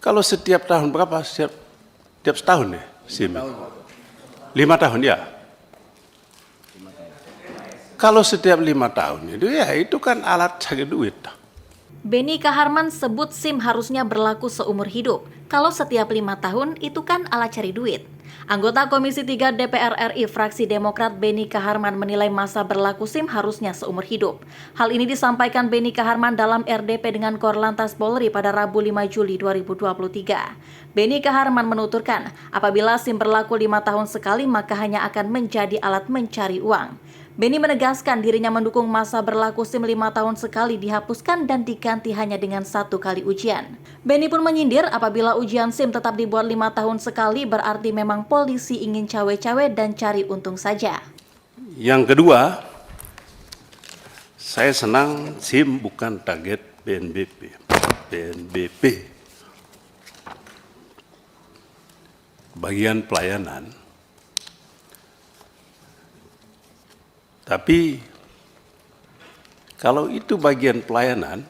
Kalau setiap tahun berapa? Setiap setahun ya? 5 tahun ya? Kalau setiap 5 tahun itu kan alat cari duit. Beni Kaharman sebut SIM harusnya berlaku seumur hidup. Kalau setiap 5 tahun itu kan alat cari duit. Anggota Komisi 3 DPR RI fraksi Demokrat Beni Kaharman menilai masa berlaku SIM harusnya seumur hidup. Hal ini disampaikan Beni Kaharman dalam RDP dengan Korlantas Polri pada Rabu 5 Juli 2023. Beni Kaharman menuturkan, apabila SIM berlaku 5 tahun sekali maka hanya akan menjadi alat mencari uang. Beni menegaskan dirinya mendukung masa berlaku SIM 5 tahun sekali dihapuskan dan diganti hanya dengan 1 kali ujian. Beni pun menyindir apabila ujian SIM tetap dibuat 5 tahun sekali berarti memang polisi ingin cawe-cawe dan cari untung saja. Yang kedua, saya senang SIM bukan target BNBP. Bagian pelayanan. Tapi kalau itu bagian pelayanan,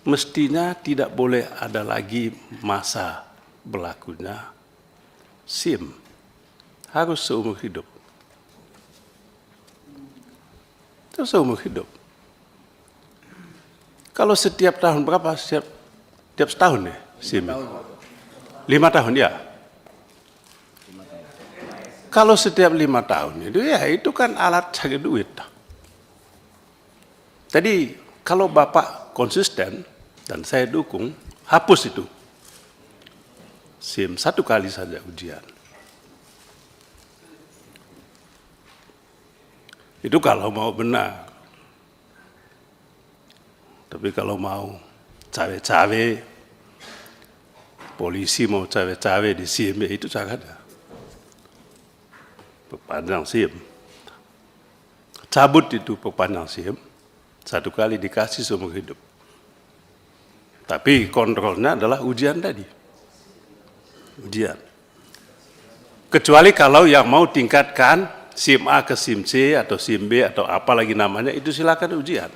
mestinya tidak boleh ada lagi masa berlakunya SIM. Harus seumur hidup. Itu seumur hidup. Kalau setiap tahun berapa? Setiap setahun ya SIM? 5 tahun ya? Kalau setiap 5 tahun itu kan alat cari duit. Jadi kalau Bapak konsisten dan saya dukung, hapus itu SIM 1 kali saja ujian. Itu kalau mau benar. Tapi kalau mau cawe-cawe, polisi mau cawe-cawe di SIM, ya itu caranya. Perpanjang SIM. Cabut itu perpanjang SIM, 1 kali dikasih seumur hidup. Tapi kontrolnya adalah ujian tadi. Ujian. Kecuali kalau yang mau tingkatkan SIM A ke SIM C atau SIM B atau apa lagi namanya, itu silakan ujian.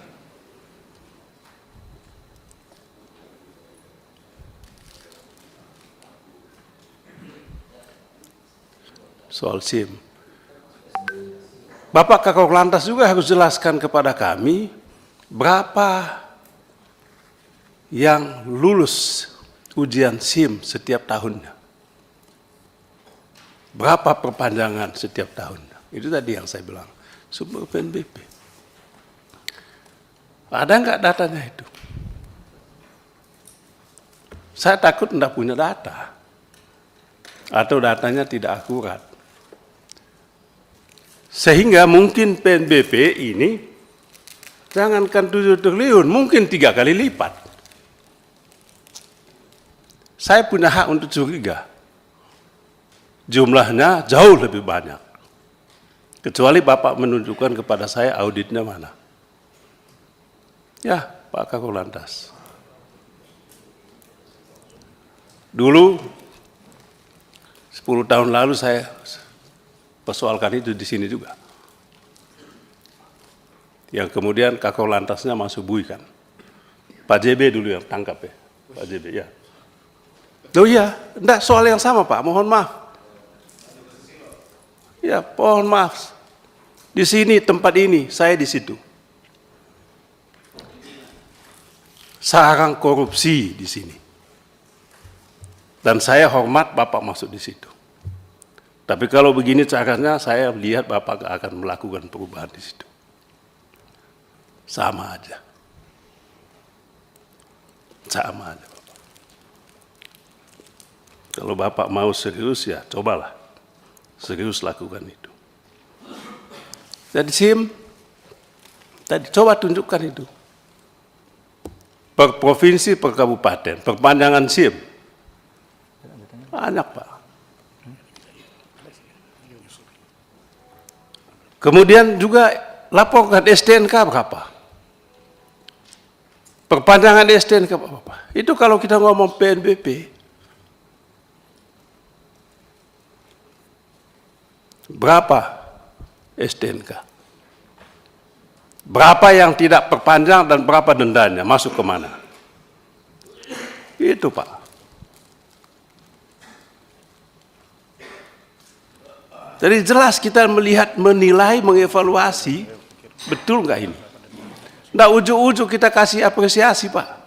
Soal SIM. Bapak Kakor Lantas juga harus jelaskan kepada kami berapa yang lulus ujian SIM setiap tahunnya. Berapa perpanjangan setiap tahunnya. Itu tadi yang saya bilang, sumber PNBP. Ada nggak datanya itu? Saya takut tidak punya data. Atau datanya tidak akurat. Sehingga mungkin PNBP ini, jangankan 7 triliun, mungkin 3 kali lipat. Saya punya hak untuk curiga. Jumlahnya jauh lebih banyak. Kecuali Bapak menunjukkan kepada saya auditnya mana. Ya, Pak Kakor Lantas. Dulu, 10 tahun lalu saya persoalkan itu di sini juga. Yang kemudian Kakor Lantasnya masuk bui kan. Pak JB dulu yang tangkap ya. Pak JB ya. Oh iya, enggak soal yang sama Pak, mohon maaf. Ya, mohon maaf. Di sini tempat ini, saya di situ. Sarang korupsi di sini. Dan saya hormat Bapak masuk di situ. Tapi kalau begini caranya, saya lihat Bapak akan melakukan perubahan di situ. Sama aja. Sama aja. Bapak. Kalau Bapak mau serius ya cobalah. Serius lakukan itu. Jadi SIM, tadi coba tunjukkan itu. Per provinsi, per kabupaten, perpanjangan SIM. Banyak Pak. Kemudian juga laporkan STNK berapa. Perpanjangan STNK berapa. Itu kalau kita ngomong PNBP. Berapa STNK? Berapa yang tidak perpanjang dan berapa dendanya? Masuk kemana? Itu Pak. Jadi jelas kita melihat, menilai, mengevaluasi, betul nggak ini? Nggak ujuk-ujuk kita kasih apresiasi, Pak.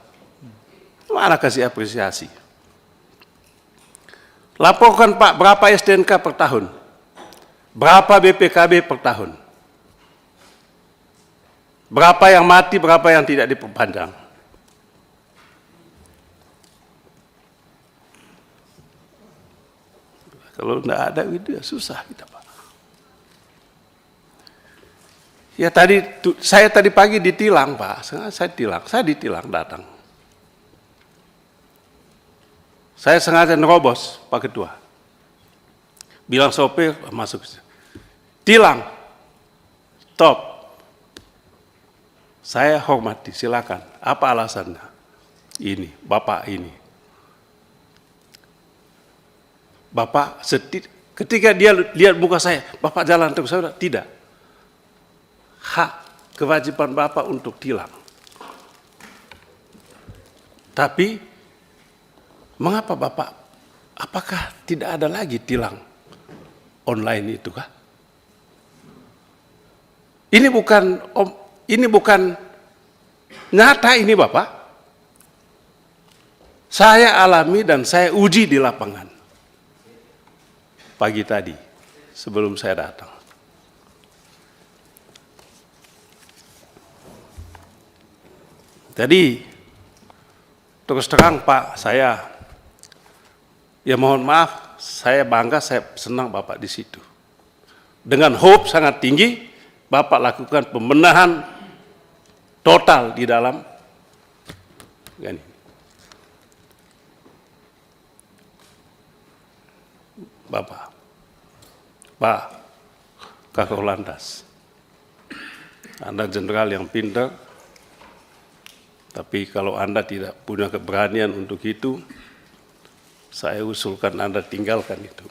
Mana kasih apresiasi? Laporkan, Pak, berapa STNK per tahun? Berapa BPKB per tahun? Berapa yang mati, berapa yang tidak diperpanjang? Kalau tidak ada itu ya susah kita, Pak. Ya saya tadi pagi ditilang, Pak. Saya ditilang datang. Saya sengaja nerobos, Pak Ketua. Bilang sopir masuk. Tilang. Stop. Saya hormati, silakan. Apa alasannya? Ini, Bapak ini. Bapak ketika dia lihat muka saya, Bapak jalan terus, saya tidak. Hak kewajiban Bapak untuk tilang. Tapi mengapa Bapak? Apakah tidak ada lagi tilang online itu kah? Ini bukan nyata ini, Bapak. Saya alami dan saya uji di lapangan. Pagi tadi, sebelum saya datang. Jadi, terus terang Pak, ya mohon maaf, saya bangga, saya senang Bapak di situ. Dengan hope sangat tinggi, Bapak lakukan pembenahan total di dalam ini. Bapak, Pak Kakor Lantas, Anda jenderal yang pintar, tapi kalau Anda tidak punya keberanian untuk itu, saya usulkan Anda tinggalkan itu.